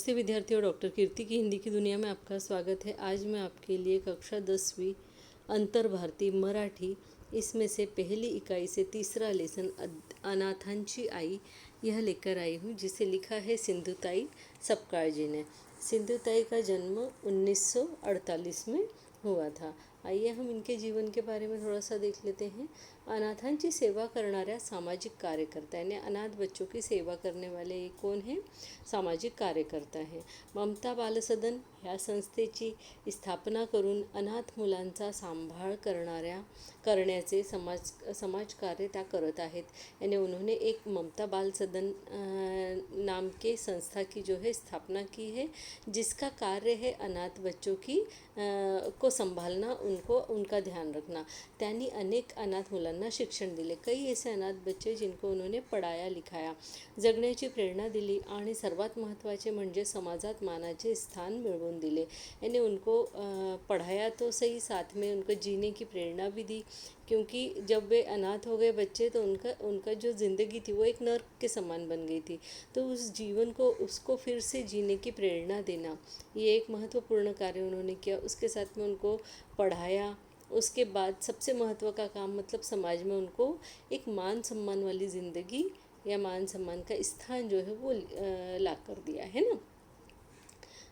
नमस्ते विद्यार्थियों, डॉक्टर कीर्ति की हिंदी की दुनिया में आपका स्वागत है। आज मैं आपके लिए कक्षा 10वीं अंतर भारतीय मराठी इसमें से पहली इकाई से तीसरा लेसन अनाथांची आई यह लेकर आई हूँ, जिसे लिखा है सिंधुताई सपकाळ जी ने। सिंधुताई का जन्म 1948 में हुआ था। आइए हम इनके जीवन के बारे में थोड़ा सा देख लेते हैं। अनाथांची सेवा करणाऱ्या सामाजिक कार्यकर्ता, यानी अनाथ बच्चों की सेवा करने वाले ये कोण हैं? सामाजिक कार्यकर्ता हैं। ममता बालसदन ह्या संस्थेची स्थापना करून अनाथ मुलांचा सांभाळ करण्याचे समाजकार्य त्या करत आहेत। यानी उन्होंने एक ममता बाल सदन नाम के संस्था की जो है स्थापना की है, जिसका कार्य है अनाथ बच्चों की को संभालना, उनका ध्यान रखना। त्यांनी अनेक अनाथ मुलांना शिक्षण दिले। कई ऐसे अनाथ बच्चे जिनको उन्होंने पढ़ाया लिखाया, जगण्याची प्रेरणा दिली आणि सर्वात महत्त्वाचे म्हणजे समाजात मानाचे स्थान मिळवून दिले। यानी उनको पढ़ाया तो सही, साथ में उनको जीने की प्रेरणा भी दी, क्योंकि जब वे अनाथ हो गए बच्चे तो उनका जो ज़िंदगी थी वो एक नर्क के समान बन गई थी। तो उस जीवन को उसको फिर से जीने की प्रेरणा देना, ये एक महत्वपूर्ण कार्य उन्होंने किया। उसके साथ में उनको पढ़ाया। उसके बाद सबसे महत्व का काम, मतलब समाज में उनको एक मान सम्मान वाली ज़िंदगी या मान सम्मान का स्थान जो है वो ला कर दिया है ना,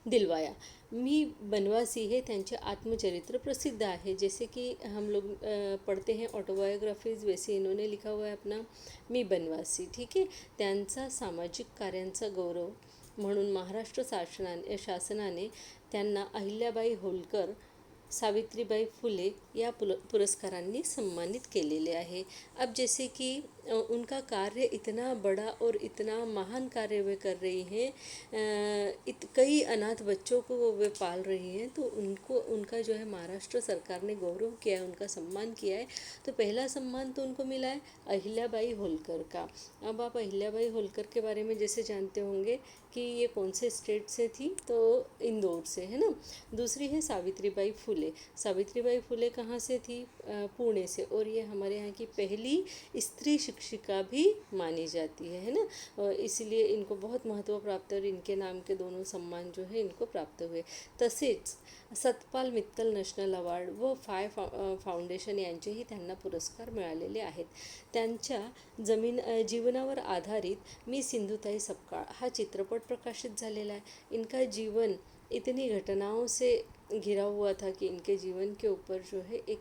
दिलवाया। मी बनवासी है त्यांचे आत्मचरित्र प्रसिद्ध आहे। जैसे कि हम लोग पढ़ते हैं ऑटोबायोग्राफीज, वैसे इन्होंने लिखा हुआ है अपना मी बनवासी। ठीक है। त्यांचा सामाजिक कार्यांचा गौरव म्हणून महाराष्ट्र शासनाने त्यांना अहिल्याबाई होलकर, सावित्रीबाई फुले या पुरस्कारांनी सम्मानित केलेले आहे। अब जैसे कि उनका कार्य इतना बड़ा और इतना महान कार्य वे कर रही हैं, कई अनाथ बच्चों को वे पाल रही हैं, तो उनका जो है महाराष्ट्र सरकार ने गौरव किया है, उनका सम्मान किया है। तो पहला सम्मान तो उनको मिला है अहिल्याबाई होलकर का। अब आप अहिल्याबाई होलकर के बारे में जैसे जानते होंगे कि ये कौन से स्टेट से थी, तो इंदौर से, है ना। दूसरी है सावित्रीबाई फुले। सावित्रीबाई फुले कहाँ से थी? पुणे से, और ये हमारे यहाँ की पहली स्त्री शिक्षिका भी मानी जाती है ना। और इसलिए इनको बहुत महत्त्व प्राप्त, और इनके नाम के दोनों सम्मान जो है इनको प्राप्त हुए। तसेच सतपाल मित्तल नॅशनल अवॉर्ड व फाउंडेशन यांचेही त्यांना पुरस्कार मिळालेले आहेत। त्यांच्या जीवनावर आधारित मी सिंधुताई सपकाळ हा चित्रपट प्रकाशित झालेला है। इनका जीवन इतनी घटनाओं से घिरा हुआ था कि इनके जीवन के ऊपर जो है एक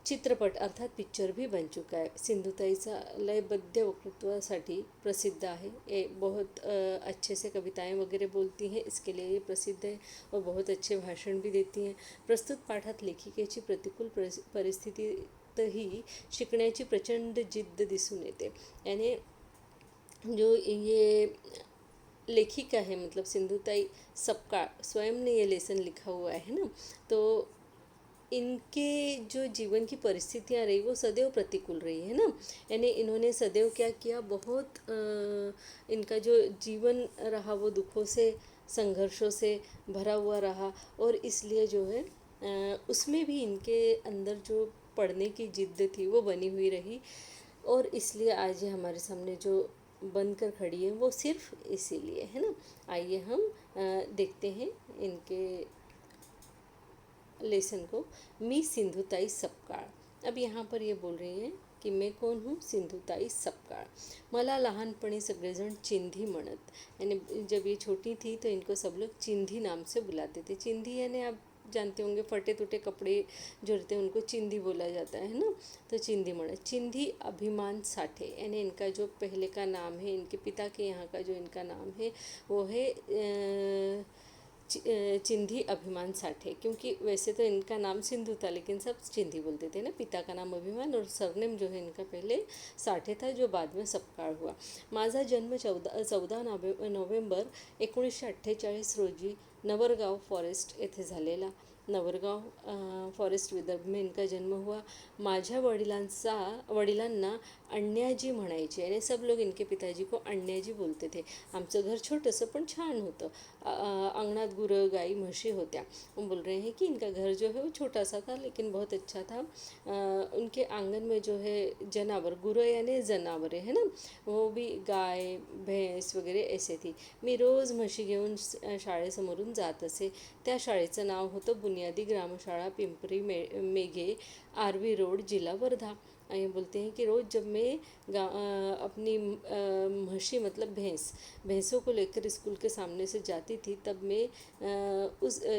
चित्रपट अर्थात पिक्चर भी बन चुका है। सिंधुताईचा लयबद्ध वक्तृत्वासाठी प्रसिद्ध है। ये बहुत अच्छे से कविताएं वगैरह बोलती हैं, इसके लिए ये प्रसिद्ध है, और बहुत अच्छे भाषण भी देती हैं। प्रस्तुत पाठात लेखिकेची प्रतिकूल परिस्थितीतही शिकण्याची प्रचंड जिद्द दिसून येते। यानी जो ये लेखिका है, मतलब सिंधुताई सपकाळ, स्वयं ने ये लेसन लिखा हुआ है ना, तो इनके जो जीवन की परिस्थितियाँ रही वो सदैव प्रतिकूल रही है ना। यानी इन्होंने सदैव क्या किया, बहुत इनका जो जीवन रहा वो दुखों से, संघर्षों से भरा हुआ रहा, और इसलिए जो है उसमें भी इनके अंदर जो पढ़ने की जिद्द थी वो बनी हुई रही, और इसलिए आज ये हमारे सामने जो बनकर खड़ी है वो सिर्फ इसीलिए, है ना। आइए हम देखते हैं इनके लेसन को। मी सिंधुताई सपकाळ। अब यहाँ पर ये बोल रही हैं कि मैं कौन हूँ? सिंधुताई सपकाळ। मला लहानपणी सगळेजण चिंधी म्हणत, यानी जब ये छोटी थी तो इनको सब लोग चिंधी नाम से बुलाते थे। चिंधी यानी आप जानते होंगे फटे टूटे कपड़े जो रहते हैं उनको चिंधी बोला जाता है ना, तो चिंधी म्हणत। चिंधी अभिमान साठे, यानी इनका जो पहले का नाम है, इनके पिता के यहाँ का जो इनका नाम है वो है चिंधी अभिमान साठे, क्योंकि वैसे तो इनका नाम सिंधु था लेकिन सब चिंधी बोलते थे ना। पिता का नाम अभिमान और सरनेम जो है इनका पहले साठे था, जो बाद में सपकाळ हुआ। माझा जन्म 14 नोव्हेंबर 1948 रोजी नवरगाव फॉरेस्ट येथे झालेला नवरगांव फॉरेस्ट विदर्भ में इनका जन्म हुआ। माझ्या वडिलांना अण्णाजी म्हणायचे आणि सब लोग इनके पिताजी को अण्णाजी बोलते थे। आमचं घर छोटंसं पण छान होतं। अंगणात गुरं गाई म्हशी होत्या। हम बोल रहे हैं कि इनका घर जो है वो छोटा सा था लेकिन बहुत अच्छा था। उनके आंगन में जो है जनावर, गुरं यानी जनावरे है ना, वो भी गाय भैंस वगैरे ऐसे थी। मी रोज म्हशी घेऊन शाळेसमोरून जात असे। त्या शाळेचं नाव होतं बुनियादी ग्रामशाळा पिंपरी मेघे, आरवी रोड, जिला वर्धा। ये बोलते हैं कि रोज़ जब मैं अपनी म्हशी मतलब भैंसों को लेकर स्कूल के सामने से जाती थी, तब मैं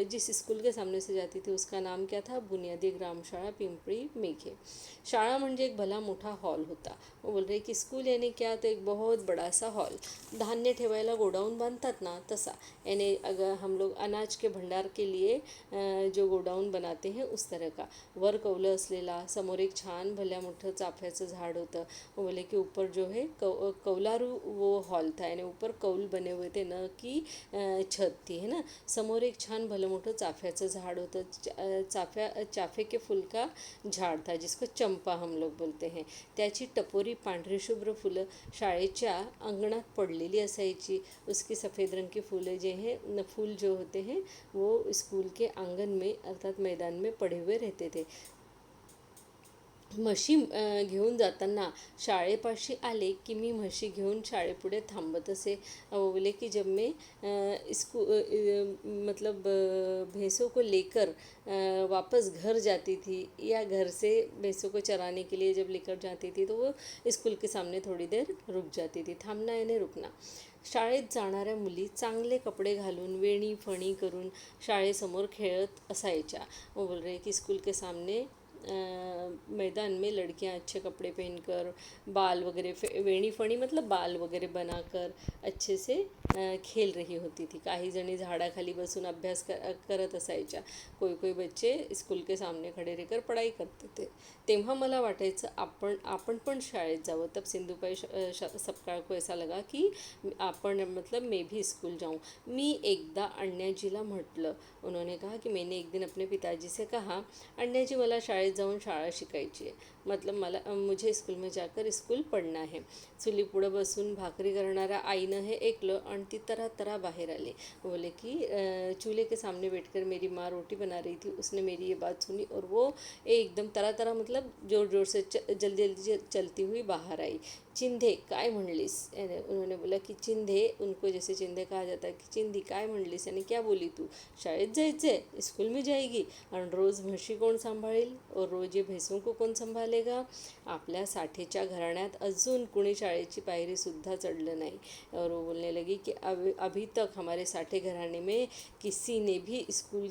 जिस स्कूल के सामने से जाती थी उसका नाम क्या था, बुनियादी ग्रामशाळा पिंपरी मेघे। शाळा म्हणजे एक भला मोठा हॉल होता। वो बोल रहे कि स्कूल यानी क्या, तो एक बहुत बड़ा सा हॉल, धान्य ठेवायला गोडाऊन बांधतात ना तसा, यानी अगर हम लोग अनाज के भंडार के लिए जो गोडाऊन बनाते हैं उस तरह का। वर कौलं असलेला, समोर एक छान भल्या मोठं चाफ्याचं झाड होतं। वो बोले कि ऊपर जो है कौलारू वो हॉल था, यानी ऊपर कौल बने हुए थे, न कि छत थी, है ना। समोर एक छान भलं मोठं चाफ्याचं झाड होतं। चाफे के फूल का झाड था जिसको चंपा हम लोग बोलते हैं। त्याची टपोरी पांढरी शुभ्र फुलं शाळेच्या अंगणात पडलेली असायची। उसकी सफ़ेद रंग की फूलें फूल जो होते हैं वो स्कूल के आंगन में अर्थात मैदान में पड़े हुए रहते थे। म्हशी घेऊन जाताना शाळेपाशी आले की मी म्हशी घेऊन शाळेपुढे थांबत असे। वो बोले कि जब मैं मतलब भैंसों को लेकर वापस घर जाती थी या घर से भैंसों को चराने के लिए जब लेकर जाती थी तो वो स्कूल के सामने थोड़ी देर रुक जाती थी। थांबना यानी रुकना। शाळेत जाणाऱ्या मुली चांगले कपडे घालून वेणी फणी करून शाळेसमोर खेळत असायच्या। वो बोल रहे कि स्कूल के सामने मैदान में लड़कियां अच्छे कपड़े पहनकर बाल वगैरह, वेणी फणी मतलब बाल वगैरह बनाकर अच्छे से खेल रही होती थी। काही जणी झाडाखाली बसून अभ्यास करत असायच्या। कोई बच्चे स्कूल के सामने खड़े रहकर पढ़ाई करते थे। तेव्हा मला वाटायचं आपण पण शाळेत जावं। तब सिंधुताई सपकाळ को ऐसा लगा कि आपण मतलब मैं भी स्कूल जाऊं। मी एकदा अण्णाजीला म्हटलं, उन्होंने कहा कि मैंने एक दिन अपने पिताजी से कहा, अण्णाजी मला शाळेत जाऊन शाळा शिकायची आहे, मतलब मुझे स्कूल में जाकर स्कूल पढ़ना है। चुली पुढं बसून भाकरी करणाऱ्या आईनं हे ऐकलं आणि ती तरा बाहेर आले। बोले कि चूल्हे के सामने बैठकर मेरी माँ रोटी बना रही थी, उसने मेरी ये बात सुनी और वो एकदम तरा मतलब जोर से जल्दी चलती हुई बाहर आई। चिंधे काय म्हणलीस, उन्होंने बोला कि चिंधे, उनको जैसे चिंधे कहा जाता है कि चिंधी काय म्हणलीस, यानी क्या बोली तू, शाळेत जायचे, स्कूल में जाएगी आणि रोज म्हशी कोण सांभाळेल और रोज ये भैंसों को कौन संभालेगा। आपल्या साठेच्या घराण्यात अजून कुणी शाळेची पायरीसुद्धा चढलं नाही। और वो बोलने लगी कि अभी तक हमारे साठे घराने में किसी ने भी स्कूल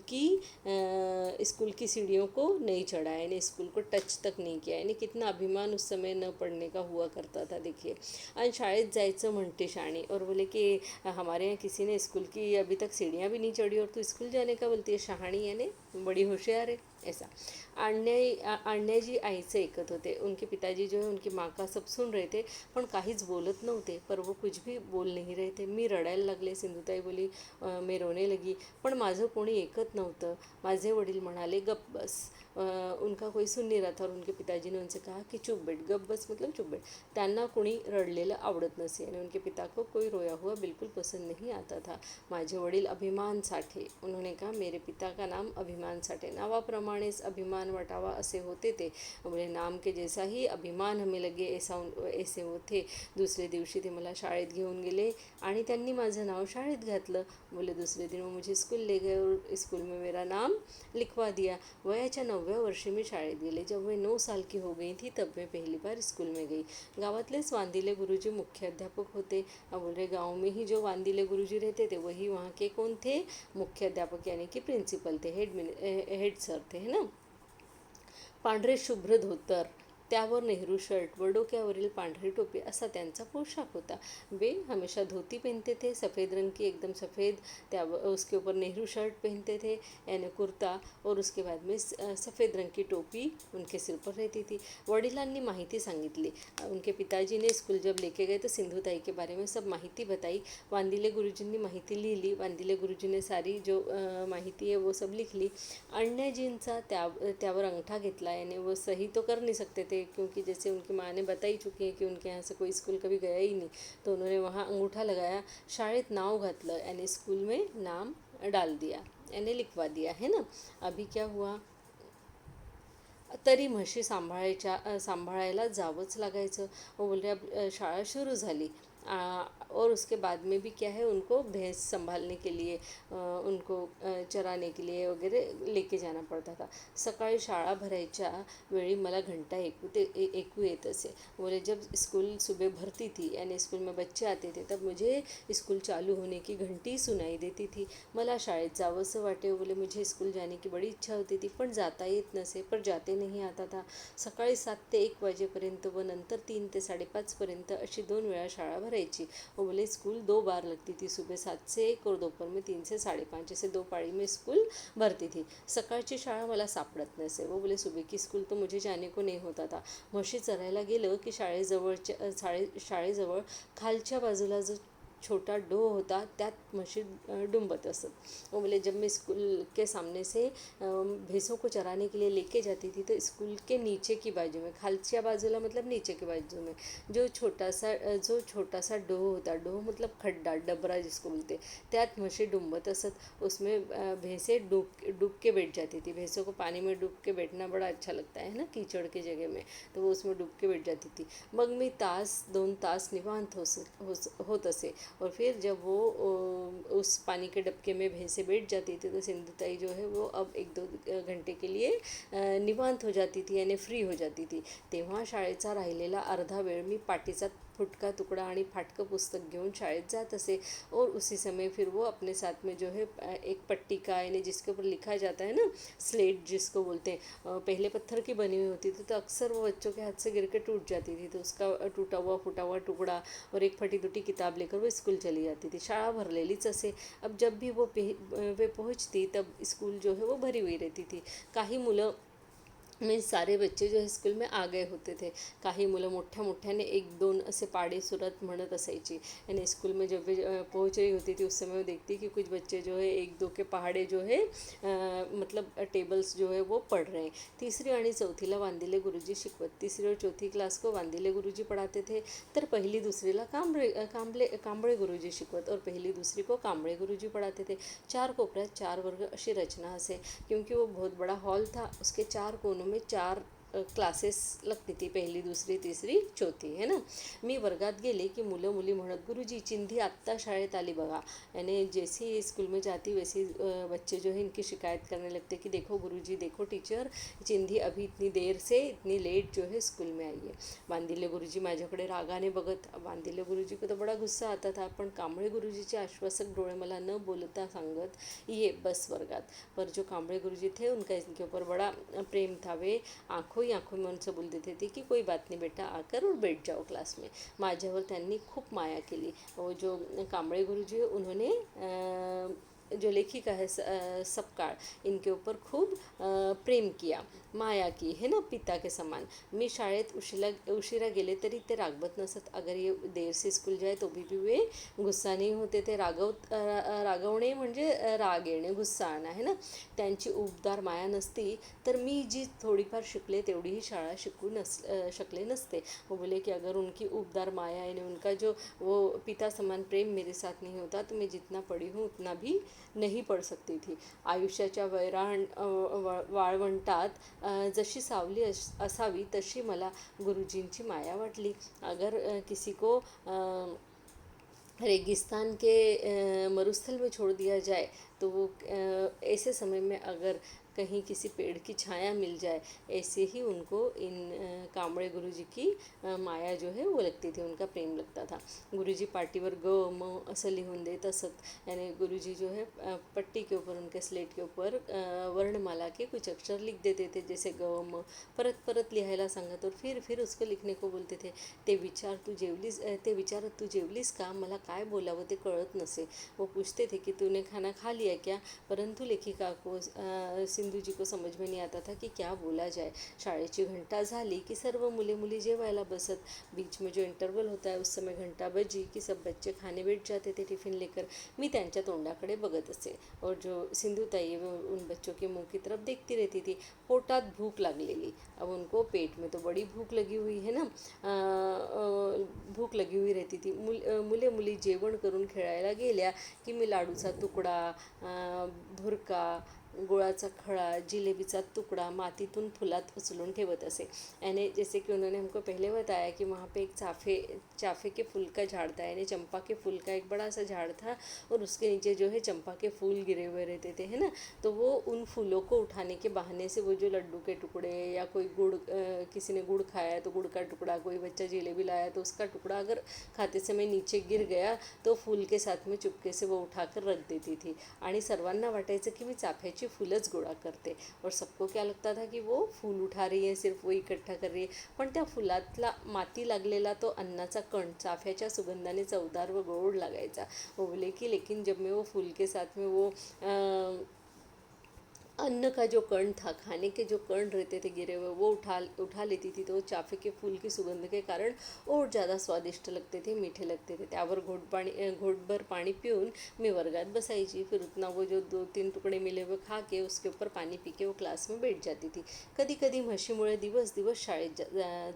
की सीढ़ियों को नहीं चढ़ा, यानी स्कूल को टच तक नहीं किया। यानी कितना अभिमान उस समय न पढ़ने का हुआ करता था, देखिए। आणि शाळेत जायचं म्हणते शाणी, और बोले कि हमारे यहाँ किसी ने स्कूल की अभी तक सीढ़ियाँ भी नहीं चढ़ी और तू स्कूल जाने का बोलती है, शहाणी यानी बड़ी होशियार है, ऐसा। अण्णाजी आईचं ऐकत होते। उनके पिताजी जो है उनकी माँ का सब सुन रहे थे पण काहीच बोलत नव्हते, पर वो कुछ भी बोल नहीं रहे थे। मी रडायला लागले, सिंधुताई बोली, मैं रोने लगी, पण माझं कोणी ऐकत नव्हतं। माझे वडील म्हणाले गप बस। उनका कोई सुन नहीं रहा था और उनके पिताजी ने उनसे कहा कि चुप बैठ, गप बस मतलब चुप बैठ। त्यांना कोणी रडलेलं आवडत नसे आणि उनके पिता को कोई रोया हुआ बिल्कुल पसंद नहीं आता था। माझे वडील अभिमान साठे, उन्होंने कहा मेरे पिता का नाम अभिमान साठे, नावाप्रमाणेच अभिमान वटावा असे होते ते। बोले नाम के जैसा ही अभिमान हमें लगे ऐसे वो थे। दुसरे दिवशी ते मला शाळेत घेऊन गेले आणि त्यांनी माझं नाव शाळेत घातलं। बोले दूसरे दिन वो मुझे स्कूल ले गए और स्कूल में मेरा नाम लिखवा दिया। वयाच्या 9व्या वर्षी मी शाळेत गेले। जब मैं 9 साल की हो गई थी तब मैं पहली बार स्कूल में गई। गावातलेच वांदिले गुरुजी मुख्य अध्यापक होते। बोल रहे गाँव में ही जो वांदिले गुरुजी रहते थे वही वहाँ के कौन थे, मुख्य अध्यापक यानी कि प्रिंसिपल थे, हेड सर थे, है ना। पांढरे शुभ्र धोतर, त्यावर नेहरू शर्ट व डोक्यावरील पांढरी टोपी असा त्यांचा पोशाख होता। वे हमेशा धोती पहनते थे, सफ़ेद रंग की एकदम सफ़ेद, त्या उसके ऊपर नेहरू शर्ट पहनते थे यानी कुर्ता, और उसके बाद में सफ़ेद रंग की टोपी उनके सिर पर रहती थी। वडिलांनी माहिती सांगितली। उनके पिताजी ने स्कूल जब लेके गए तो सिंधुताई के बारे में सब माहिती बताई। वांदिले गुरुजींनी माहिती लिहिली। वांदिले गुरुजी ने सारी जो माहिती है वो सब लिख ली। अण्णाजींचा त्यावर अंगठा घेतला, यानी वो सही तो कर नहीं सकते थे क्योंकि जैसे उनकी माँ ने बताई चुकी है कि उनके यहाँ से कोई स्कूल कभी गया ही नहीं, तो उन्होंने वहाँ अंगूठा लगाया। शाळेत नाव घातलं, यानी स्कूल में नाम डाल दिया, यानी लिखवा दिया है ना। अभी क्या हुआ, तरी म्हशी सांभाळायला जावंच लागायचं। वो बोल रहे अब शाळा शुरू झाली, और उसके बाद में भी क्या है, उनको भैंस संभालने के लिए, उनको चराने के लिए वगैरह लेके जाना पड़ता था। सकाळी शाळा भरायच्या वेळी मला घंटा ऐकू येत असे। बोले जब स्कूल सुबह भरती थी, यानी स्कूल में बच्चे आते थे, तब मुझे स्कूल चालू होने की घंटी सुनाई देती थी। मला शाळेत जावंसं वाटे। बोले मुझे स्कूल जाने की बड़ी इच्छा होती थी, पण जाता येत नसे, पर जाते नहीं आता था। सकाळी 7 ते 1 वाजेपर्यंत व नंतर 3 ते 5:30 पर्यंत अशी 2 वेळा शाळा भरायची। वो बोले स्कूल 2 बार लगती थी, सुबह 7 से 1 और दोपहर में 3 से 5:30, ऐसे 2 पाळी में स्कूल भरती थी। सकाळची शाळा मला सापडत नसे। वो बोले सुबह की स्कूल तो मुझे जाने को नहीं होता था। म्हशी चरायला गेलं की शाळेजवळ खालच्या बाजूला जो छोटा डो होता, त्यात म्हशी डुंबत असत। वो बोले जब मैं स्कूल के सामने से भैंसों को चराने के लिए लेके जाती थी, तो स्कूल के नीचे की बाजू में, खालच्या बाजूला मतलब नीचे की बाजू में जो छोटा सा डो होता, डो मतलब खड्डा, डबरा जिसको बोलते, त्यात म्हशी डुंबत असत। उसमें भैंसें डूब के बैठ जाती थी। भैंसों को पानी में डूब के बैठना बड़ा अच्छा लगता है ना, कीचड़ के जगह में, तो वो उसमें डूब के बैठ जाती थी। मग मी 2 तास निवांत होत असे। और फिर जब वो उस पानी के डबके में भैंसें बैठ जाती थी, तो सिंधुताई जो है वो अब 1-2 घंटे के लिए निवांत हो जाती थी, यानी फ्री हो जाती थी। तेव्हा शाळेचा राहिलेला अर्धा वेळ मी पाटीचा फुटका तुकडा आणि फाटकं पुस्तक घेऊन शाळेत जात असे। और उसी समय फिर वो अपने साथ में जो है एक पट्टी का, यानी जिसके ऊपर लिखा जाता है ना, स्लेट जिसको बोलते हैं, पहले पत्थर की बनी हुई होती थी, तो अक्सर वो बच्चों के हाथ से गिर के टूट जाती थी, तो उसका टूटा हुआ फूटा हुआ टुकड़ा और एक फटी टूटी किताब लेकर वो स्कूल चली जाती थी। शाळा भरलेलीच असे। अब जब भी वे पहुंचती, तब स्कूल जो है वो भरी हुई रहती थी। काही मुलं में सारे बच्चे जो है स्कूल में आ गए होते थे। काही मुलं मोठ्या मोठ्याने 1-2 असे पाड़े सुरत म्हणत असायची, यानी स्कूल में जब भी पहुँच रही होती थी, उस समय वो देखती कि कुछ बच्चे जो है 1-2 के पहाड़े जो है मतलब टेबल्स जो है वो पढ़ रहे हैं। तीसरी आणि चौथीला वांदिले गुरुजी शिकवत। तीसरी और चौथी क्लास को वांदिले गुरुजी पढ़ाते थे, तर पहिली दूसरीला कांबळे गुरुजी शिकवत, और पहली दूसरी को कांबळे गुरुजी पढ़ाते थे। 4 कोपऱ्यात 4 वर्ग अशी रचना असे, क्योंकि वो बहुत बड़ा हॉल था। उसके 4 कोनों में 4 क्लासेस लगती थी, पहिली दुसरी तिसरी चौथी, है ना। मी वर्गात गेले की मुलं मुली म्हणत, गुरुजी चिंधी आत्ता शाळेत आली बघा, यानी जैसी स्कूल में जाती वैसी बच्चे जो है इनकी शिकायत करने लगते कि देखो गुरुजी, देखो टीचर, चिंधी अभी इतनी देर से इतनी लेट जो है स्कूल में आई है। वांदिले गुरुजी माझ्याकडे रागाने बघत। वांदिले गुरुजी को तो बड़ा गुस्सा आता था, पण कांबळे गुरुजीचे आश्वासक डोळे मला न बोलता सांगत, ये बस वर्गात। पर जो कांबळे गुरुजी थे, उनका इनके ऊपर बड़ा प्रेम था। वे आंखों ही आंखों में उनसे बोल देते थे कि कोई बात नहीं बेटा, आकर और बैठ जाओ क्लास में। माझ्यावर त्यांनी खूप माया केली। वो जो कांबळे गुरुजी उन्होंने जो लेखिका है सपकाळ, इनके ऊपर खूब प्रेम किया, माया की, है ना, पिता के समान। मी शाळेत उशिरा गेले तरी ते रागवत नसत। अगर ये देर से स्कूल जाए तो भी वे गुस्सा नहीं होते थे। रागवणे म्हणजे राग येणे, गुस्सा आणा, है ना। त्यांची उबदार माया नसती तर मी जी थोडीफार शिकले तेवढीही शाळा शिकू शकले नसते। वो बोले कि अगर उनकी उबदार माया, यानी उनका जो वो पिता समान प्रेम मेरे साथ नहीं होता, तो मैं जितना पढ़ी हूँ उतना भी नहीं पढ़ सकती थी। आयुष्याच्या वाळवंटात जशी सावली असावी तशी मला गुरुजींची माया वाटली। अगर किसी को रेगिस्तान के मरुस्थल में छोड़ दिया जाए, तो वो ऐसे समय में अगर कहीं किसी पेड़ की छाया मिल जाए, ऐसे ही उनको इन कांबळे गुरुजी की माया जो है वो लगती थी, उनका प्रेम लगता था. गुरुजी पाटीवर ग म असं लिहून देत असत. यानी गुरुजी जो है पट्टी के ऊपर, उनके स्लेट के ऊपर वर्णमाला के कुछ अक्षर लिख देते थे, जैसे ग म. परत परत लिहायला सांगत और फिर उसको लिखने को बोलते थे. ते विचारत तू जेवलीस का, मला काय बोलावं ते कळत नसे. वो पूछते थे कि तूने खाना खा लिया क्या, परंतु लेखिका को सिंधू जी को समझ में नहीं आता था कि क्या बोला जाए. शाळेची घंटा झाली की सर्व मुले मुली जेवायला बसत. बीच में जो इंटरवल होता है उस समय घंटा बजी कि सब बच्चे खाने बैठ जाते थे टिफ़िन लेकर. मी त्यांच्या तोंडाकडे बघत असे और जो सिंधु ताई वो उन बच्चों के मुंह की तरफ देखती रहती थी. पोटात भूक लागलेली. अब उनको पेट में तो बड़ी भूक लगी हुई है ना, भूक लगी हुई रहती थी. मुले मुली जेवण करून खेळायला गेल्या की मी लाडूचा तुकडा, भुरका, गुळाचा खळा, जिलेबीचा टुकड़ा मातीतून फुलात उचलून ठेवत असे. यानी जैसे कि उन्होंने हमको पहले बताया कि वहाँ पे एक चाफे के फूल का झाड़ था, यानी चंपा के फूल का एक बड़ा सा झाड़ था और उसके नीचे जो है चंपा के फूल गिरे हुए रहते थे, है ना. तो वो उन फूलों को उठाने के बहाने से वो जो लड्डू के टुकड़े या कोई गुड़, किसी ने गुड़ खाया तो गुड़ का टुकड़ा, कोई बच्चा जिलेबी लाया तो उसका टुकड़ा अगर खाते समय नीचे गिर गया तो फूल के साथ में चुपके से वो उठाकर रख देती थी. आणि सर्वांना वाटायचं की मी चाफ्याची फूलच गोळा करते और सबको क्या लगता था कि वो फूल उठा रही है, सिर्फ वो इकट्ठा कर रही है. पण त्या फुलातला माती लागलेला तो अन्नाचा कण चाफ्याच्या सुगंधाने चवदार व गोड लागायचा. वो बोले की लेकिन जब मैं वो फूल के साथ में वो अन्न का जो कण था, खाने के जो कण रहते थे गिरे हुए, वो उठा लेती थी, तो चाफे के फूल की सुगंध के कारण और ज़्यादा स्वादिष्ट लगते थे, मीठे लगते थे. त्यावर घोटभर पानी पिऊन मी वर्गात बसायची. फिर उतना वो जो 2-3 टुकड़े मिले हुए खा के उसके ऊपर पानी पी के वो क्लास में बैठ जाती थी. कधी कधी म्हशीमुळे दिवस शाळेत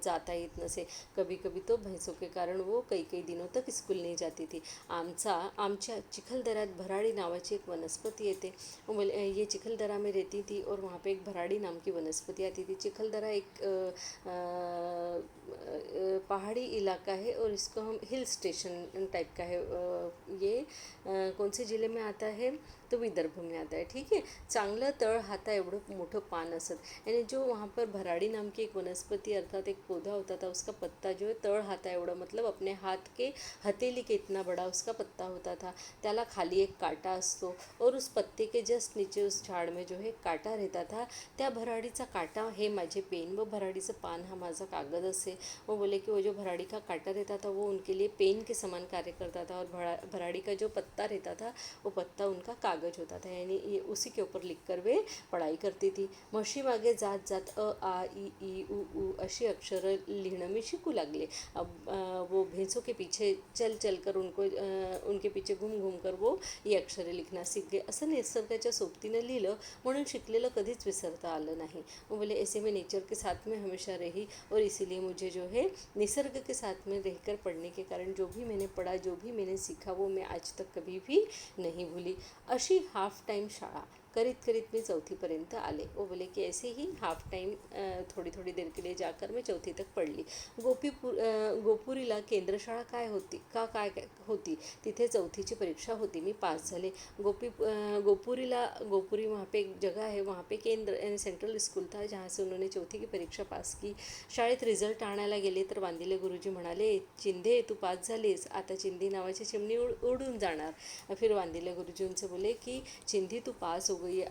जाता येत नसे. कभी कभी तो भैंसों के कारण वो कई दिनों तक स्कूल नहीं जाती थी. आमच्या चिखलदऱ्यात भराडी नावाची एक वनस्पती येते. ये चिखलदरा में रहती थी और वहाँ पे एक भराड़ी नाम की वनस्पति आती थी. चिखलदरा एक पहाड़ी इलाका है और इसको हम हिल स्टेशन टाइप का है. ये कौन से ज़िले में आता है, तो विदर्भ में आता है. ठीक है. चांगलं तळ हाता एवढं मोठं पान असत. यानी जो वहाँ पर भराड़ी नाम की एक वनस्पति अर्थात एक पौधा होता था, उसका पत्ता जो है तळ हाता एवढा, मतलब अपने हाथ के हथेली के इतना बड़ा उसका पत्ता होता था. त्याला खाली एक काटा असतो और उस पत्ते के जस्ट नीचे उस झाड़ में जो है काटा रहता था. त्या भराड़ीचा काटा हे माझे पेन व भराड़ीचं पान हा माझा कागद असे. वो बोले कि वो जो भराड़ी का काटा रहता था वो उनके लिए पेन के समान कार्य करता था और भराड़ी का जो पत्ता रहता था वो पत्ता उनका कागज होता था. यानी ये उसी के ऊपर लिख कर वे पढ़ाई करती थी. म्हशी मागे जात जात अ आ ई उ अशी अक्षरं लिहिणं मी शिकू लागले. अब वो भैंसों के पीछे चल कर उनके पीछे घूम कर वो ये अक्षरे लिखना सीख गए. असं निसर्गाच्या सोबतीनं लिहिलं म्हणून शिकलेलं कधीच विसरता आलं नाही. वो बोले ऐसे में नेचर के साथ में हमेशा रही और इसीलिए मुझे जो है निसर्ग के साथ में रहकर पढ़ने के कारण जो भी मैंने पढ़ा, जो भी मैंने सीखा, वो मैं आज तक कभी भी नहीं भूली. अशी हाफ टाइम शाळा करीत मी 4थीपर्यंत आले. वो बोले कि ऐसे ही हाफ टाइम थोड़ी देर के लिए जाकर मैं 4थी तक पढ़ ली. गोपुरीला केंद्रशाळा काय होती तिथे 4थीची परीक्षा होती. मी पास झाले. गोपुरी वहाँ पे एक जगह है, वहाँ पे केंद्र यानी सेंट्रल स्कूल था जहाँ से उन्होंने 4थी की परीक्षा पास की. शाळेत रिझल्ट आणायला गेले तर वांदिले गुरुजी म्हणाले, चिंधे तू पास झालीस, आता चिंधी नावाची चिमणी उडून जाणार. फिर वांदिले गुरुजी उनसे बोले कि चिंधी तू पास हो गई है,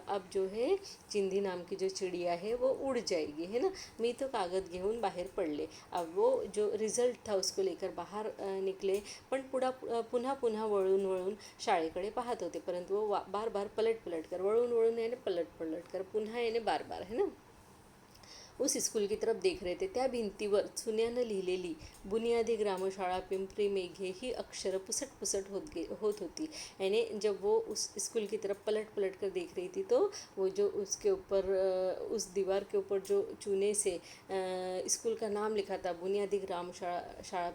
अब जो है चिंधी नाम की जो चिड़िया है वो उड़ जाएगी, है ना. मी तो कागद घेऊन बाहेर पडले. अब वो जो रिझल्ट था उसको लेकर बाहर निकले, पण पुन्हा वळून शाळेकडे पाहत होते. परंतु वो बार पलट कर वळून याने पलट कर पुन्हा याने बार, है ना, उस स्कूल की तरफ देख रहे थे. त्या भिंतीवर चुन्यानं लिहिलेली बुनियादी ग्रामशाळा पिंपरी मेघे ही अक्षर पुसट होत होती. यानी जब वो उस स्कूल की तरफ पलट कर देख रही थी तो वो जो उसके ऊपर उस दीवार के ऊपर जो चूने से स्कूल का नाम लिखा था, बुनियादी ग्रामशाळा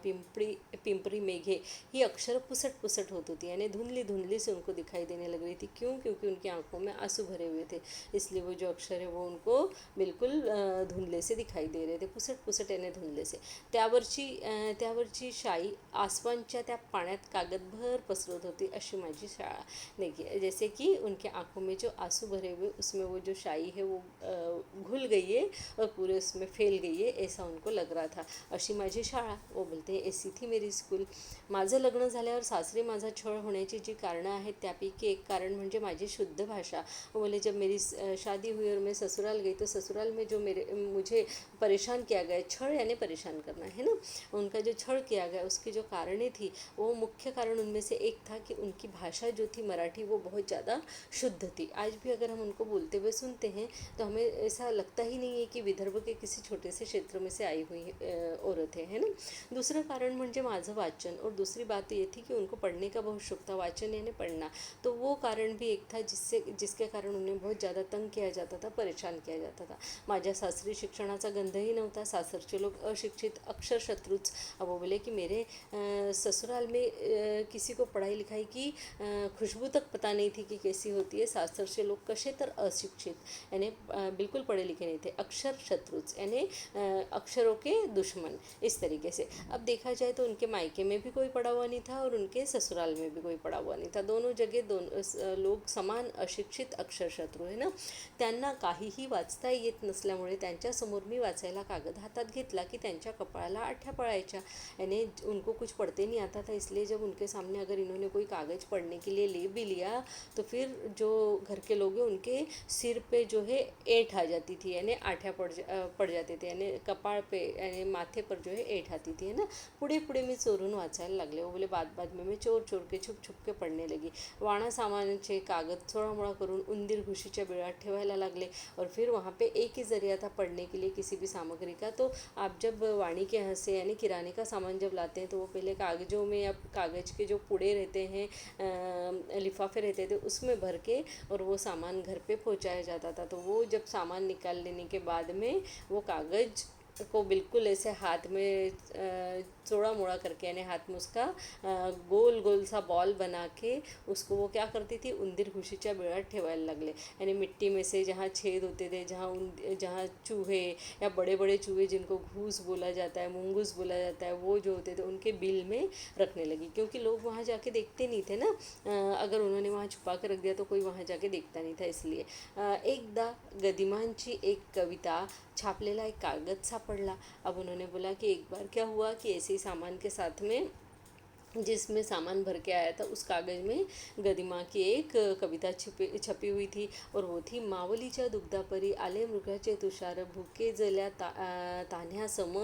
पिंपरी मेघे, ही अक्षर पुसट होती थी. यानी धुंधली से उनको दिखाई देने लग रही थी. क्यों? क्योंकि उनकी आंखों में आंसू भरे हुए थे. इसलिए वो जो अक्षर है वो उनको बिल्कुल धुंदले से दिखाई दे रहे थे, पुसट पुसट याने धुंदले से. त्यावरची शाई आसमानच्या त्या पाण्यात कागदभर पसरत होती, अशी माझी शाळा. देखिए जैसे कि उनके आंखों में जो आंसू भरे हुए, उसमें वो जो शाई है वो घुल गई है और पूरे उसमें फैल गई है, ऐसा उनको लग रहा था. अशी माझी शाळा. वो बोलते हैं ऐसी थी मेरी स्कूल. माझं लग्न झाल्यावर सासरी माझा छळ होण्याची जी कारणं आहेत त्यापैकी एक कारण म्हणजे माझी शुद्ध भाषा. बोले जब मेरी शादी हुई और मैं ससुराल गई तो ससुराल में जो मुझे परेशान किया गया, छळ यानी परेशान करना है ना, उनका जो छळ किया गया उसकी जो कारणें थी, वो मुख्य कारण उनमें से एक था कि उनकी भाषा जो थी मराठी वो बहुत ज़्यादा शुद्ध थी. आज भी अगर हम उनको बोलते हुए सुनते हैं तो हमें ऐसा लगता ही नहीं है कि विदर्भ के किसी छोटे से क्षेत्र में से आई हुई औरत है ना. दूसरा कारण म्हणजे माझं वाचन, और दूसरी बात ये थी कि उनको पढ़ने का बहुत शौक था, वाचन यानी पढ़ना. तो वो कारण भी एक था जिसके कारण उन्हें बहुत ज़्यादा तंग किया जाता था, परेशान किया जाता था. माझ्या सासरी शिक्षणाचा गंधही नव्हता. सासरचे लोग अशिक्षित, अक्षर शत्रुच. अब वो बोले कि मेरे ससुराल में किसी को पढ़ाई लिखाई की खुशबू तक पता नहीं थी कि कैसी होती है. सासरचे लोग कसे तर अशिक्षित यानी बिल्कुल पढ़े लिखे नहीं थे, अक्षर शत्रुच यानी अक्षरों के दुश्मन, इस तरीके से. अब देखा जाए तो उनके मायके में भी कोई पढ़ा हुआ नहीं था और उनके ससुराल में भी कोई पढ़ा हुआ नहीं था. दोनों जगह लोग समान अशिक्षित, अक्षर शत्रू है ना. त्यांना काहीही वाचता येत नसल्यामुळे त्यांच्यासमोर मी वाचायला कागद हातात घेतला की त्यांच्या कपाळाला आठ्या पडायच्या. यानी उनको कुछ पढ़ते नहीं आता था, इसलिए जब उनके सामने अगर इन्होंने कोई कागज़ पढ़ने के लिए ले भी लिया तो फिर जो घर के लोग हैं उनके सिर पे जो है ऐंठ आ जाती थी, यानी आठ्या पड़ जाते थे, यानी कपाळ पे यानी माथे पर जो है ऐंठ आती थी, है ना. पुढे पुढे मी चोरून वाचायला लागले. वो बोले बाद में मैं चोर चोर के छुप छुप के पढ़ने लगी. वाणा सामानाचे कागद चोळामोळा करून उंदीर घुशीच्या बिळात ठेवायला लागले. और फिर वहाँ पे एक ही ज़रिया था पढ़ने के लिए किसी भी सामग्री का. तो आप जब वाणी के यहाँ से यानी किराने का सामान जब लाते हैं तो वो पहले कागज़ों में या कागज़ के जो पुड़े रहते हैं, लिफाफे रहते थे, उसमें भर के और वो सामान घर पे पहुंचाया जाता था. तो वो जब सामान निकाल लेने के बाद में वो कागज़ को बिल्कुल ऐसे हाथ में चौड़ा मोड़ा करके, यानी हाथ में उसका गोल गोल सा बॉल बना के उसको वो क्या करती थी, उंदीर घुशीच्या बिळात ठेवायला लागले. यानी मिट्टी में से जहाँ छेद होते थे, जहाँ चूहे या बड़े बड़े चूहे जिनको घूस बोला जाता है, मुंगूस बोला जाता है, वो जो होते थे उनके बिल में रखने लगी. क्योंकि लोग वहाँ जाके देखते नहीं थे ना, अगर उन्होंने वहाँ छुपा के रख दिया तो कोई वहाँ जाके देखता नहीं था, इसलिए. एकदा गदिमांची एक कविता छापलेला एक कागद सापडला. अब उन्होंने बोला कि एक बार क्या हुआ कि ऐसे ही सामान के साथ में जिसमें सामान भर के आया था उस कागज़ में गदिमा की एक कविता छपी हुई थी. और वो थी, मावलीच्या दुग्धापरी आले मृगाचे तुषार, भुके जल्या तान्ह्यासम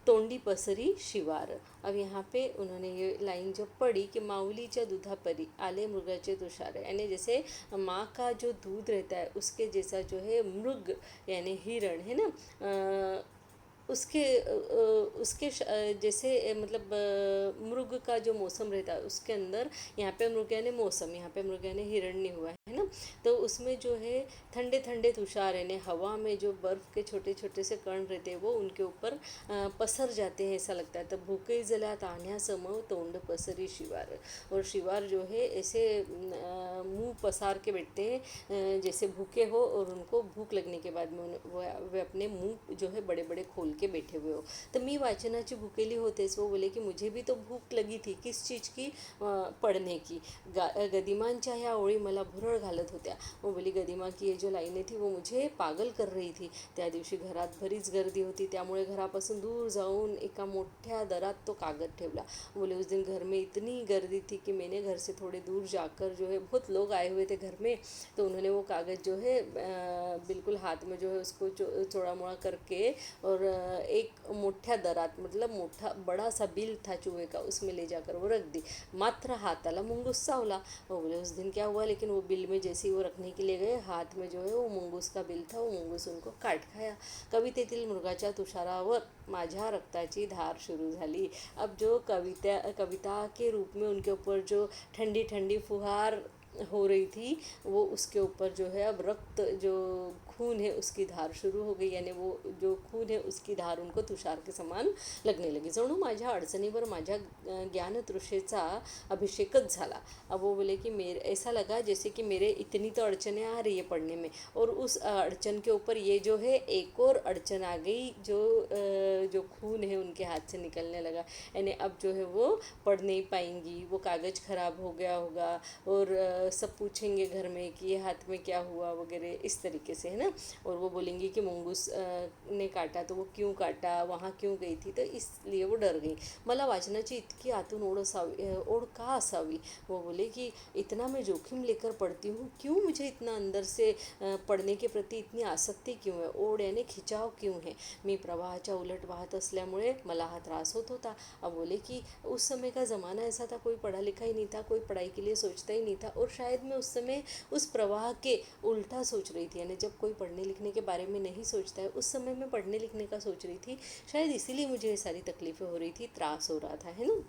तोंडी पसरी शिवार. अब यहाँ पे उन्होंने ये लाइन जो पढ़ी कि माऊलीच्या दुधापरी आले मृगाचे तुषार, यानी जैसे माँ का जो दूध रहता है उसके जैसा जो है मृग यानी हिरण है ना, उसके जैसे मतलब मृग का जो मौसम रहता है उसके अंदर, यहाँ पे मृग यानी मौसम, यहाँ पे मृग यानी हिरण्य हुआ है ना. तो उसमें जो है ठंडे ठंडे तुषार यानी हवा में जो बर्फ़ के छोटे छोटे से कण रहते हैं वो उनके ऊपर पसर जाते हैं, ऐसा लगता है. तब भूखे जला तान्ह्या समव तोंड पसरी शिवार. और शिवार जो है ऐसे मुंह पसार के बैठते हैं जैसे भूखे हो, और उनको भूख लगने के बाद में वे अपने मुंह जो है बड़े बड़े खोल के बैठे हुए हो. तर मी वाचनाची भुकेली होतेच. वो बोले कि मुझे भी तो भूख लगी थी, किस चीज़ की, पढ़ने की. गदिमांच्या ह्या ओळी मला भुरळ घालत होत्या. वो बोली गदिमा की ये जो लाईनें थी वो मुझे पागल कर रही थी. त्या दिवशी घरात बरीच गर्दी होती, त्यामुळे घरापासून दूर जाऊन एका मोठ्या दरात तो कागद ठेवला. बोले उस दिन घर में इतनी गर्दी थी कि मैंने घर से थोड़े दूर जाकर जो है, बहुत लोग आए हुए थे घर में, तो उन्होंने वो कागज़ जो है बिल्कुल हाथ में जो है उसको चौड़ा मोड़ा करके और एक मोठ्या दरात, मतलब मोठा बड़ा सा बिल था चूहे का, उसमें ले जाकर वो रख दी. मात्र हाथाला मुंगूस चावला. वो बोले उस दिन क्या हुआ, लेकिन वो बिल में जैसे ही वो रखने के लिए गए, हाथ में जो है वो मुंगूस का बिल था, वो मुंगूस उनको काट खाया. कवितेतील मृगाच्या तुषारावर माझ्या रक्ताची धार शुरू झाली. अब जो कविता के रूप में उनके ऊपर जो ठंडी ठंडी फुहार हो रही थी, वो उसके ऊपर जो है अब रक्त जो खून है उसकी धार शुरू हो गई, यानी वो जो खून है उसकी धार उनको तुषार के समान लगने लगी. जणू माझ्या अडचणीवर माझ्या ज्ञानतृषेचा अभिषेकच झाला. अब वो बोले कि मेरे ऐसा लगा जैसे कि मेरे इतनी तो अड़चनें आ रही है पढ़ने में, और उस अड़चन के ऊपर ये जो है एक और अड़चन आ गई, जो खून है उनके हाथ से निकलने लगा. यानी अब जो है वो पढ़ नहीं पाएंगी, वो कागज़ ख़राब हो गया होगा, और सब पूछेंगे घर में कि ये हाथ में क्या हुआ वगैरह, इस तरीके से, है ना. और वो बोलेंगी कि मंगूस ने काटा, तो वो क्यों काटा, वहाँ क्यों गई थी, तो इसलिए वो डर गई. मला वाचनाची इतकी आतून ओढ का असावी. वो बोले कि इतना मैं जोखिम लेकर पढ़ती हूँ, क्यों मुझे इतना अंदर से पढ़ने के प्रति इतनी आसक्ती क्यों है, ओढ यानी खिंचाव क्यों है. मी प्रवाहाच्या उलट वाहत असल्यामुळे मला हा त्रास होत होता. अब बोले कि उस समय का ज़माना ऐसा था, कोई पढ़ा लिखा ही नहीं था, कोई पढ़ाई के लिए सोचता ही नहीं था, और शायद मैं उस समय उस प्रवाह के उल्टा सोच रही थी. यानी जब कोई पढ़ने लिखने के बारे में नहीं सोचता है, उस समय मैं पढ़ने लिखने का सोच रही थी. शायद इसीलिए मुझे ये सारी तकलीफ़ें हो रही थी, त्रास हो रहा था, है ना.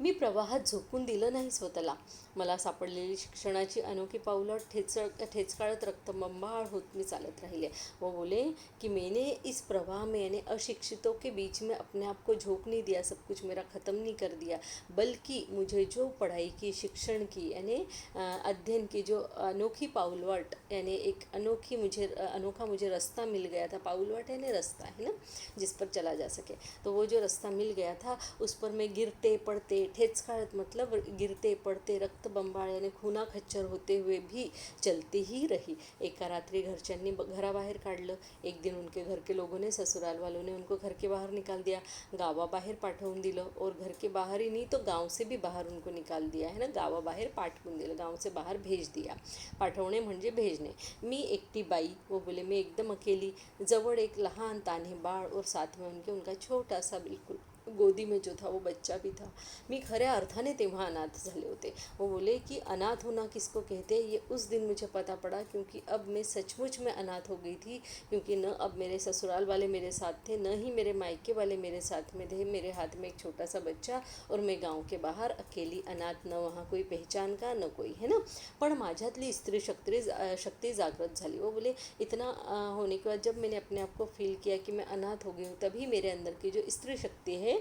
मी प्रवाहात झोकून दिलं नाही स्वतःला. मला सापडलेली शिक्षणाची अनोखी पावलं ठेचकाळत रक्तबंबाळ होत मी चालत राहिले. वो बोले कि मैंने इस प्रवाह में यानी अशिक्षितों के बीच में अपने आप को झोंक नहीं दिया, सब कुछ मेरा ख़त्म नहीं कर दिया, बल्कि मुझे जो पढ़ाई की, शिक्षण की, यानी अध्ययन की जो अनोखी पाउलवाट, यानी एक अनोखा मुझे रास्ता मिल गया था. पाउलवाट यानी रास्ता, है ना, जिस पर चला जा सके. तो वो जो रास्ता मिल गया था उस पर मैं गिरते पड़ते, ठेचकाळत मतलब गिरते पड़ते, रक्तबंबाळ यानी खुना खच्चर होते हुए भी चलती ही रही. एका रात्री घरच्यांनी घराबाहेर काढलं. एक दिन उनके घर के लोगों ने, ससुराल वालों ने उनको घर के बाहर निकाल दिया, गावाबाहेर पाठवून दिलं. और घर के बाहर ही नहीं तो गांव से भी बाहर उनको निकाल दिया, है ना. गावाबाहेर पाठवून दिलं, गांव से बाहर भेज दिया. पाठवणे म्हणजे भेजणे. मी एकटी बाई, वो बोले मैं एकदम अकेली. जवळ एक लहान तान्हे बाळ, और साथ में उनका छोटा सा, बिल्कुल गोदी में जो था वो बच्चा भी था. मी खऱ्या अर्थाने तेव्हा अनाथ झाले होते. वो बोले कि अनाथ होना किसको कहते हैं, ये उस दिन मुझे पता पड़ा, क्योंकि अब मैं सचमुच में अनाथ हो गई थी. क्योंकि न अब मेरे ससुराल वाले मेरे साथ थे, न ही मेरे मायके वाले मेरे साथ में थे. मेरे हाथ में एक छोटा सा बच्चा, और मैं गांव के बाहर अकेली अनाथ, न वहाँ कोई पहचान का, न कोई, है ना. पण माझ्यातली स्त्री शक्ति जागृत झाली. वो बोले इतना होने के बाद जब मैंने अपने आप को फील किया कि मैं अनाथ हो गई हूँ, तभी मेरे अंदर की जो स्त्री शक्ति है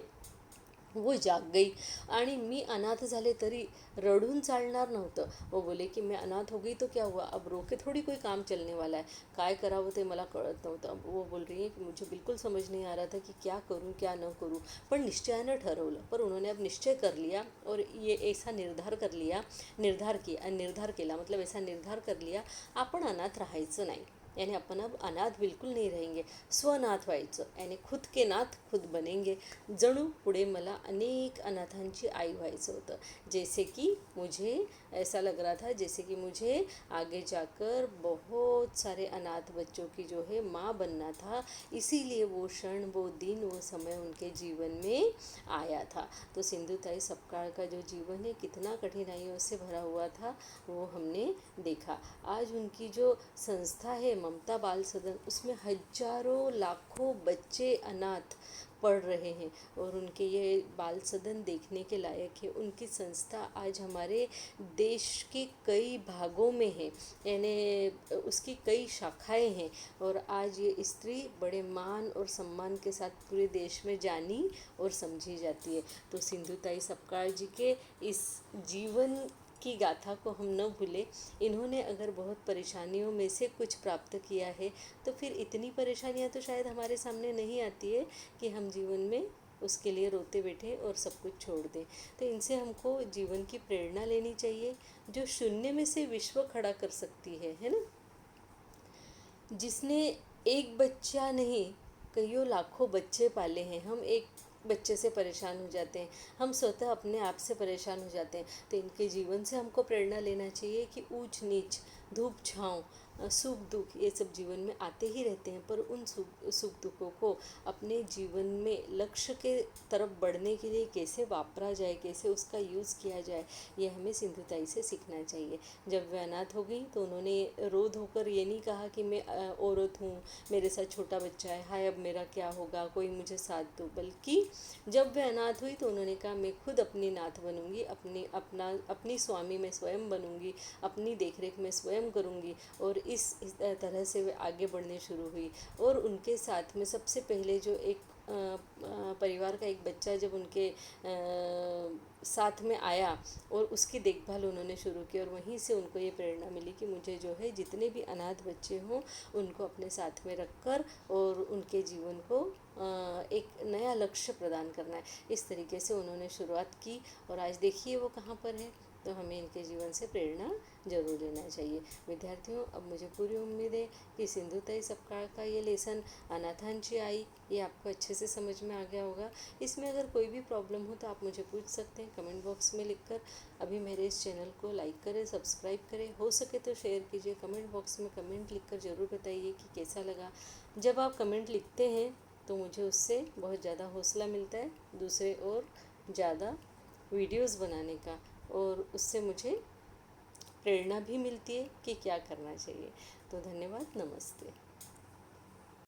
वो जाग गई. आणि मी अनाथ झाले तरी रडून चालणार नव्हतं. वो बोले कि मैं अनाथ हो गई तो क्या हुआ, अब रो के थोड़ी कोई काम चलने वाला है. काय करावं ते मला कळत नव्हतं. अब वो बोल रही है कि मुझे बिल्कुल समझ नहीं आ रहा था कि क्या करूं क्या न करूं, पण निश्चयानं ठरवलं. पर उन्होंने अब निश्चय कर लिया, और ये ऐसा निर्धार केला, मतलब ऐसा निर्धार कर लिया, आपण अनाथ राहायचं नाही. यानी अपन अब अनाथ बिल्कुल नहीं रहेंगे, स्वनाथ व्हायचं, यानी खुद के नाथ खुद बनेंगे. जणू पुढे मला अनेक अनाथांची आई व्हायचं होतं. जैसे कि मुझे ऐसा लग रहा था जैसे कि मुझे आगे जाकर बहुत सारे अनाथ बच्चों की जो है माँ बनना था. इसीलिए वो क्षण, वो दिन, वो समय उनके जीवन में आया था. तो सिंधुताई सपकाळ का जो जीवन है कितना कठिनाइयों से भरा हुआ था, वो हमने देखा. आज उनकी जो संस्था है ममता बाल सदन, उसमें हजारों लाखों बच्चे अनाथ पढ़ रहे हैं, और उनके ये बाल सदन देखने के लायक है. उनकी संस्था आज हमारे देश के कई भागों में है, यानी उसकी कई शाखाएं हैं, और आज ये स्त्री बड़े मान और सम्मान के साथ पूरे देश में जानी और समझी जाती है. तो सिंधुताई सपकाळ जी के इस जीवन की गाथा को हम न भूलें. इन्होंने अगर बहुत परेशानियों में से कुछ प्राप्त किया है, तो फिर इतनी परेशानियां तो शायद हमारे सामने नहीं आती है कि हम जीवन में उसके लिए रोते बैठे और सब कुछ छोड़ दें. तो इनसे हमको जीवन की प्रेरणा लेनी चाहिए, जो शून्य में से विश्व खड़ा कर सकती है ना. जिसने एक बच्चा नहीं, कईयों लाखों बच्चे पाले हैं. हम एक बच्चे से परेशान हो जाते हैं, हम स्वतः अपने आप से परेशान हो जाते हैं. तो इनके जीवन से हमको प्रेरणा लेना चाहिए कि ऊंच नीच, धूप छाँव, सुख दुख, ये सब जीवन में आते ही रहते हैं, पर उन सुख दुखों को अपने जीवन में लक्ष्य के तरफ बढ़ने के लिए कैसे वापरा जाए, कैसे उसका यूज़ किया जाए, ये हमें सिंधुताई से सीखना चाहिए. जब वे अनाथ हो गई तो उन्होंने रो धोकर ये नहीं कहा कि मैं औरत हूँ, मेरे साथ छोटा बच्चा है, हाय अब मेरा क्या होगा, कोई मुझे साथ दो. बल्कि जब वे अनाथ हुई तो उन्होंने कहा मैं खुद अपनी नाथ बनूंगी, अपनी स्वामी मैं स्वयं बनूंगी, अपनी देखरेख मैं स्वयं करूंगी, और इस तरह से वे आगे बढ़ने शुरू हुई। और उनके साथ में सबसे पहले जो एक परिवार का एक बच्चा जब उनके साथ में आया और उसकी देखभाल उन्होंने शुरू की, और वहीं से उनको ये प्रेरणा मिली कि मुझे जो है जितने भी अनाथ बच्चे हों उनको अपने साथ में रखकर और उनके जीवन को एक नया लक्ष्य प्रदान करना है। इस तरीके से उन्होंने शुरुआत की और आज देखिए वो कहाँ पर है। तो हमें इनके जीवन से प्रेरणा जरूर लेना चाहिए। विद्यार्थियों, अब मुझे पूरी उम्मीद है कि सिंधुताई सपकाळ का ये लेसन अनाथांची आई ये आपको अच्छे से समझ में आ गया होगा। इसमें अगर कोई भी प्रॉब्लम हो तो आप मुझे पूछ सकते हैं कमेंट बॉक्स में लिखकर। अभी मेरे इस चैनल को लाइक करें, सब्सक्राइब करें, हो सके तो शेयर कीजिए। कमेंट बॉक्स में कमेंट लिखकर ज़रूर बताइए कि कैसा लगा। जब आप कमेंट लिखते हैं तो मुझे उससे बहुत ज़्यादा हौसला मिलता है दूसरे और ज़्यादा वीडियोस बनाने का, और उससे मुझे प्रेरणा भी मिलती है कि क्या करना चाहिए। तो धन्यवाद, नमस्ते।